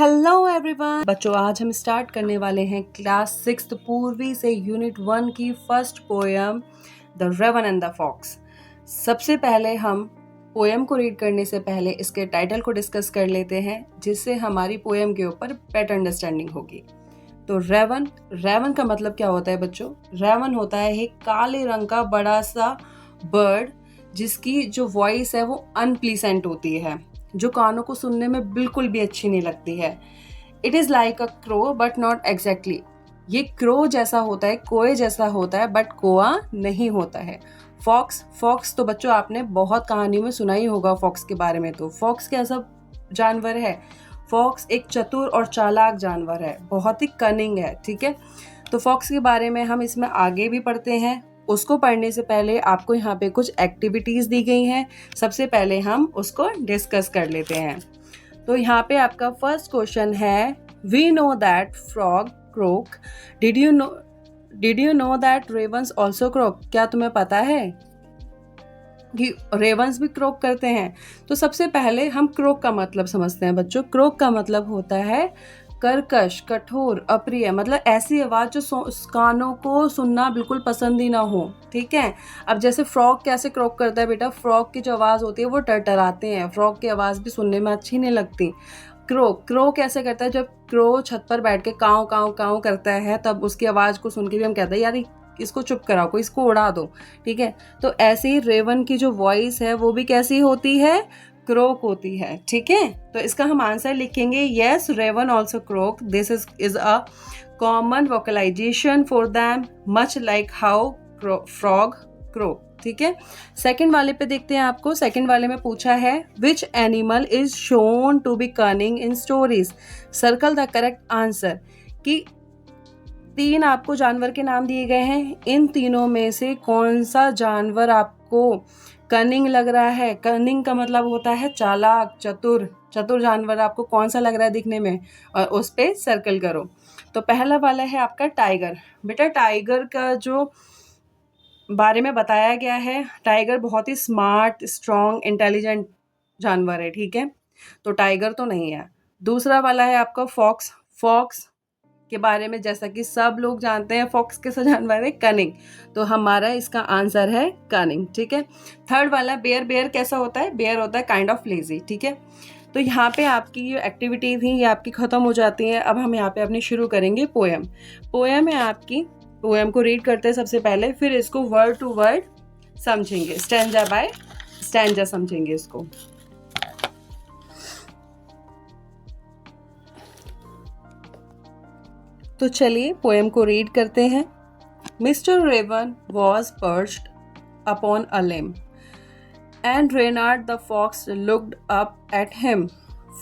Hello everyone बच्चों, आज हम स्टार्ट करने वाले हैं क्लास 6 पूर्वी से यूनिट 1 की first poem the raven and the fox. सबसे पहले हम पोएम को रीड करने से पहले इसके टाइटल को डिस्कस कर लेते हैं, जिससे हमारी पोएम के ऊपर बेटर अंडरस्टैंडिंग होगी। तो रेवन रेवन का मतलब क्या होता है बच्चों? रेवन होता है एक काले रंग का बड़ा सा बर्ड, जिसकी जो वॉइस है वो अनप्लीसेंट होती है, जो कानों को सुनने में बिल्कुल भी अच्छी नहीं लगती है। It is like a crow but not exactly. ये क्रो जैसा होता है, कोए जैसा होता है, बट कोआ नहीं होता है। फॉक्स फॉक्स तो बच्चों आपने बहुत कहानियों में सुना ही होगा फॉक्स के बारे में। तो फॉक्स कैसा जानवर है? फॉक्स एक चतुर और चालाक जानवर है, बहुत ही कनिंग है। ठीक है, तो फॉक्स के बारे में हम इसमें आगे भी पढ़ते हैं। उसको पढ़ने से पहले आपको यहाँ पे कुछ एक्टिविटीज़ दी गई हैं। सबसे पहले हम उसको डिस्कस कर लेते हैं। तो यहाँ पे आपका फर्स्ट क्वेश्चन है, we know that frog croak, did you know that ravens also croak? क्या तुम्हें पता है कि रेवंस भी क्रोक करते हैं? तो सबसे पहले हम क्रोक का मतलब समझते हैं बच्चों। क्रोक का मतलब होता है कर्कश, कठोर, अप्रिय, मतलब ऐसी आवाज़ जो कानों को सुनना बिल्कुल पसंद ही ना हो। ठीक है, अब जैसे फ्रॉग कैसे क्रोक करता है बेटा? फ्रॉग की जो आवाज़ होती है वो टरटराते हैं, फ्रॉग की आवाज़ भी सुनने में अच्छी नहीं लगती। क्रो कैसे करता है? जब क्रो छत पर बैठ के काँव काँव काँव करता है, तब उसकी आवाज़ को सुन के भी हम कहते हैं यार इसको चुप कराओ, कोई इसको उड़ा दो। ठीक है, तो ऐसे ही रेवन की जो वॉइस है वो भी कैसी होती है? क्रोक होती है। ठीक है, तो इसका हम आंसर लिखेंगे, yes raven also croak, this is a common vocalization for them, much like how frog crow. ठीक है, सेकंड वाले पे देखते हैं। आपको सेकंड वाले में पूछा है, which animal is shown to be cunning in stories, circle the correct answer. कि तीन आपको जानवर के नाम दिए गए हैं, इन तीनों में से कौन सा जानवर आपको कनिंग लग रहा है? कनिंग का मतलब होता है चालाक, चतुर। चतुर जानवर आपको कौन सा लग रहा है दिखने में, और उस पे सर्कल करो। तो पहला वाला है आपका टाइगर। बेटा टाइगर का जो बारे में बताया गया है, टाइगर बहुत ही स्मार्ट, स्ट्रॉन्ग, इंटेलिजेंट जानवर है। ठीक है, तो टाइगर तो नहीं है। दूसरा वाला है आपका फॉक्स। फॉक्स के बारे में जैसा कि सब लोग जानते हैं, फॉक्स कैसा जानवर है? कनिंग। तो हमारा इसका आंसर है कनिंग। ठीक है, थर्ड वाला बेयर। बेयर कैसा होता है? बेयर होता है काइंड ऑफ लेजी। ठीक है, तो यहाँ पे आपकी ये एक्टिविटी थी, ये आपकी खत्म हो जाती है। अब हम यहाँ पे अपनी शुरू करेंगे पोएम। पोएम है आपकी, पोएम को रीड करते हैं सबसे पहले, फिर इसको वर्ड टू वर्ड समझेंगे, स्टैंजा बाय स्टैंजा समझेंगे इसको। तो चलिए पोएम को रीड करते हैं। Mister Raven was perched upon a limb, and Reynard the fox looked up at him.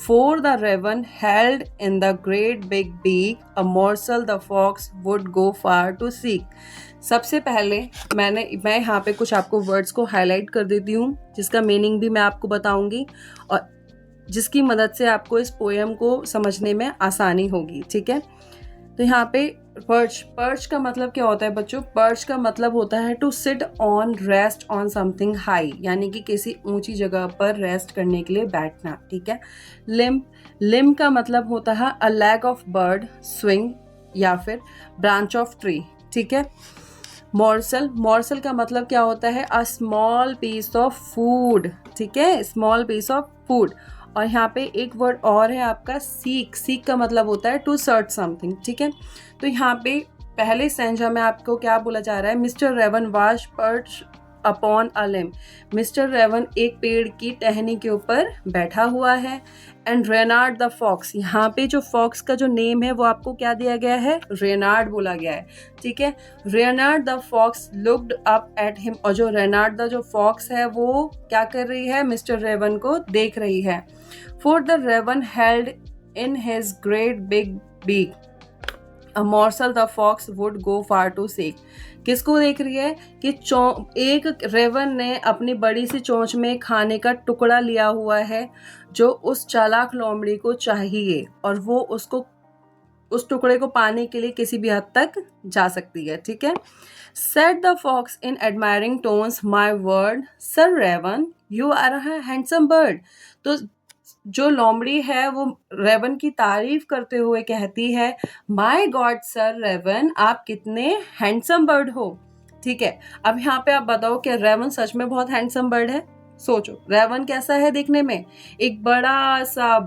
For the raven held in the great big beak a morsel the fox would go far to seek. सबसे पहले मैं यहाँ पे कुछ आपको words को highlight कर देती हूँ, जिसका मीनिंग भी मैं आपको बताऊंगी, और जिसकी मदद से आपको इस पोएम को समझने में आसानी होगी। ठीक है, तो यहाँ पे पर्च का मतलब क्या होता है बच्चों? पर्च का मतलब होता है to sit on, rest on something high, यानी कि किसी ऊंची जगह पर रेस्ट करने के लिए बैठना। ठीक है, लिम्ब का मतलब होता है a leg of bird, swing, या फिर ब्रांच ऑफ ट्री। ठीक है, मॉर्सल का मतलब क्या होता है? A small piece of food. ठीक है, स्मॉल पीस ऑफ फूड। और यहाँ पे एक वर्ड और है आपका सीक। सीक का मतलब होता है टू सर्च समथिंग। ठीक है, तो यहाँ पे पहले स्टैंजा में आपको क्या बोला जा रहा है? Mister Raven was perch upon a limb. Mister Raven एक पेड़ की टहनी के ऊपर बैठा हुआ है। एंड रेनार्ड द फॉक्स, यहाँ पे जो फॉक्स का जो नेम है वो आपको क्या दिया गया है? रेनार्ड बोला गया है। ठीक है, Reynard the fox looked up at him, और जो रेनार्ड द जो फॉक्स है वो क्या कर रही है? मिस्टर रेवन को देख रही है। For the raven held in his great big beak a morsel the fox would go far to seek. किसको देख रही है? कि एक रेवन ने अपनी बड़ी सी चोंच में खाने का टुकड़ा लिया हुआ है, जो उस चालाक लोमड़ी को चाहिए, और वो उसको उस टुकड़े को पाने के लिए किसी भी हद तक जा सकती है। ठीक है, said the fox in admiring tones, my word sir Raven you are a handsome bird. तो जो लोमड़ी है वो रेवन की तारीफ करते हुए कहती है, माय गॉड सर रेवन, आप कितने हैंडसम बर्ड हो। ठीक है, अब यहाँ पे आप बताओ कि रेवन सच में बहुत हैंडसम बर्ड है? सोचो, रेवन कैसा है दिखने में? एक बड़ा सा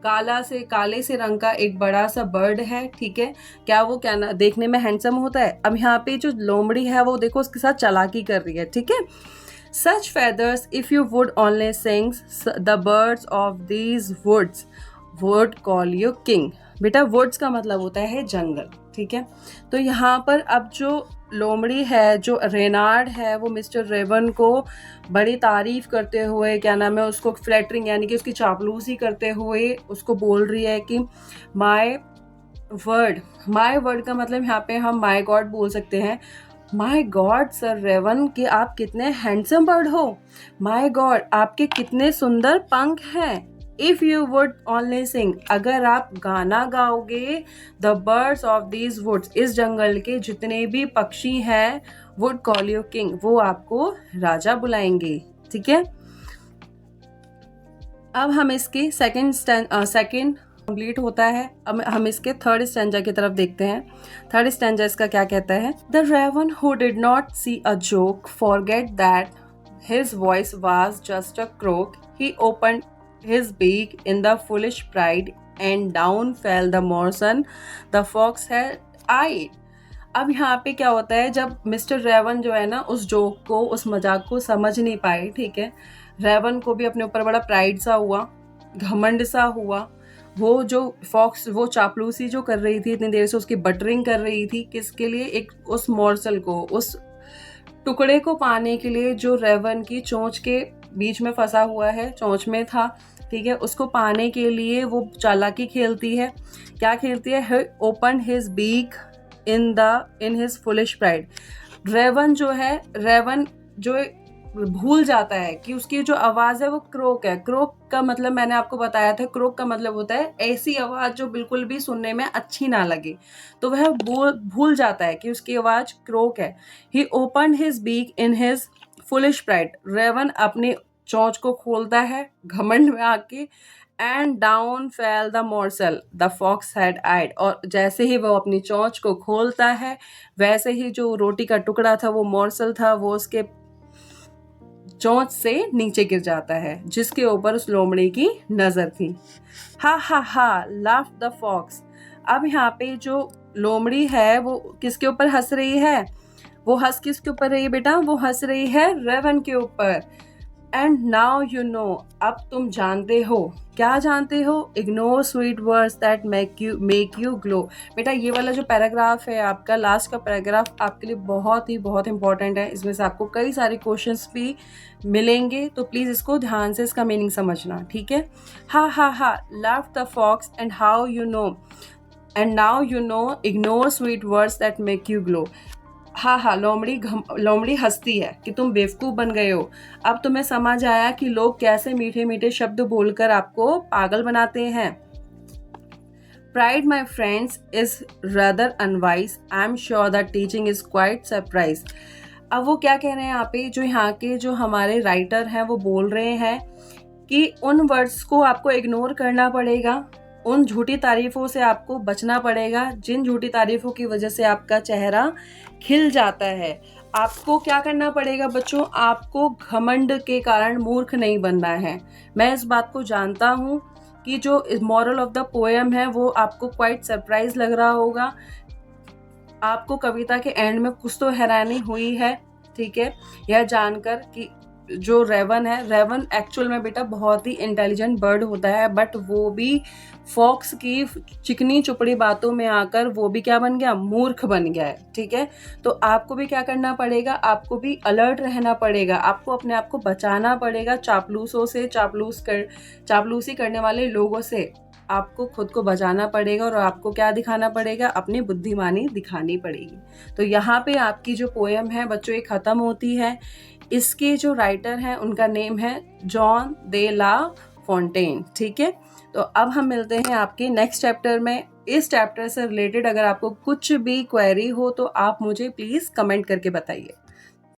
काले से रंग का एक बड़ा सा बर्ड है। ठीक है, क्या वो क्या ना देखने में हैंडसम होता है? अब यहाँ पे जो लोमड़ी है वो देखो उसके साथ चालाकी कर रही है। ठीक है, such feathers if you would only sing, the birds of these woods would call you king। बेटा woods का मतलब होता है जंगल। ठीक है, तो यहाँ पर अब जो लोमड़ी है, जो रेनार्ड है, वो मिस्टर रेवन को बड़ी तारीफ करते हुए क्या नाम है उसको फ्लैटरिंग यानी कि उसकी चापलूसी करते हुए उसको बोल रही है कि माय वर्ड का मतलब यहाँ पे हम माय गॉड बोल सकते हैं। माय गॉड सर रेवन कि आप कितने हैंडसम बर्ड हो। माय गॉड आपके कितने सुंदर पंख हैं। If you would only sing, अगर आप गाना गाओगे, the birds of these woods, इस जंगल के जितने भी पक्षी हैं, वुड कॉल यू किंग, वो आपको राजा बुलाएंगे। ठीक है, अब हम इसकी सेकंड कंप्लीट होता है। अब हम इसके थर्ड स्टैंजा की तरफ देखते हैं। थर्ड स्टैंजा इसका क्या कहता है? The Raven who did not see a joke forget that his voice was just a croak, he opened his beak in the foolish pride and down fell the morsel the fox had eyed. अब यहाँ पे क्या होता है, जब mister Raven जो है ना उस जोक को, उस मजाक को समझ नहीं पाए। ठीक है, रेवन को भी अपने ऊपर बड़ा प्राइड सा हुआ, घमंड सा हुआ। वो जो फॉक्स वो चापलूसी जो कर रही थी इतनी देर से, उसकी बटरिंग कर रही थी किसके लिए? एक उस मॉर्सल को, उस टुकड़े को पाने के लिए जो रेवन की चोंच के बीच में फंसा हुआ है, चोंच में था। ठीक है, उसको पाने के लिए वो चालाकी खेलती है। क्या खेलती है? Open his beak in his foolish pride. Raven जो भूल जाता है कि उसकी जो आवाज है वो क्रोक है। क्रोक का मतलब मैंने आपको बताया था, क्रोक का मतलब होता है ऐसी आवाज जो बिल्कुल भी सुनने में अच्छी ना लगे, तो वह भूल जाता है कि उसकी आवाज क्रोक है। He open his beak in his foolish pride, Raven अपनी चोंच को खोलता है घमंड में आके, and down fell the morsel the fox had eyed, और जैसे ही वो अपनी चोंच को खोलता है वैसे ही जो रोटी का टुकड़ा था, वो मोर्सल था, वो उसके चोंच से नीचे गिर जाता है, जिसके ऊपर उस लोमड़ी की नजर थी। हा ha ha laugh the fox. अब यहाँ पे जो लोमड़ी है वो किसके ऊपर हंस रही है? वो हंस किसके ऊपर रही है बेटा? वो हंस रही है रेवन के ऊपर। एंड नाउ यू नो, अब तुम जानते हो। क्या जानते हो? Ignore sweet words that make you glow. बेटा ये वाला जो पैराग्राफ है आपका, लास्ट का पैराग्राफ आपके लिए बहुत इंपॉर्टेंट है। इसमें से आपको कई सारे क्वेश्चंस भी मिलेंगे, तो प्लीज इसको ध्यान से इसका मीनिंग समझना। ठीक है, ha ha ha laugh the fox and now you know ignore sweet words that make you glow. हाँ हाँ लोमड़ी हंसती है कि तुम बेवकूफ़ बन गए हो। अब तुम्हें समझ आया कि लोग कैसे मीठे मीठे शब्द बोलकर आपको पागल बनाते हैं। Pride, my friends, is rather unwise. I'm sure that teaching is quite surprise. अब वो क्या कह रहे हैं यहाँ पे, जो यहाँ के जो हमारे राइटर हैं वो बोल रहे हैं कि उन वर्ड्स को आपको इग्नोर करना पड़ेगा, उन झूठी तारीफों से आपको बचना पड़ेगा जिन झूठी तारीफों की वजह से आपका चेहरा खिल जाता है। आपको क्या करना पड़ेगा बच्चों? आपको घमंड के कारण मूर्ख नहीं बनना है। मैं इस बात को जानता हूँ कि जो मॉरल ऑफ द पोएम है वो आपको क्वाइट सरप्राइज लग रहा होगा। आपको कविता के एंड में कुछ तो हैरानी हुई है। ठीक है, यह जानकर कि जो रेवन एक्चुअल में बेटा बहुत ही इंटेलिजेंट बर्ड होता है, बट वो भी फॉक्स की चिकनी चुपड़ी बातों में आकर वो भी क्या बन गया? मूर्ख बन गया है। ठीक है, तो आपको भी क्या करना पड़ेगा? आपको भी अलर्ट रहना पड़ेगा, आपको अपने आप को बचाना पड़ेगा चापलूसों से, चापलूसी करने वाले लोगों से आपको खुद को बचाना पड़ेगा, और आपको क्या दिखाना पड़ेगा? अपनी बुद्धिमानी दिखानी पड़ेगी। तो यहाँ पे आपकी जो पोएम है बच्चों ये खत्म होती है। इसके जो राइटर हैं उनका नेम है जॉन दे ला फोंटेन। ठीक है, तो अब हम मिलते हैं आपके नेक्स्ट चैप्टर में। इस चैप्टर से रिलेटेड अगर आपको कुछ भी क्वेरी हो तो आप मुझे प्लीज़ कमेंट करके बताइए।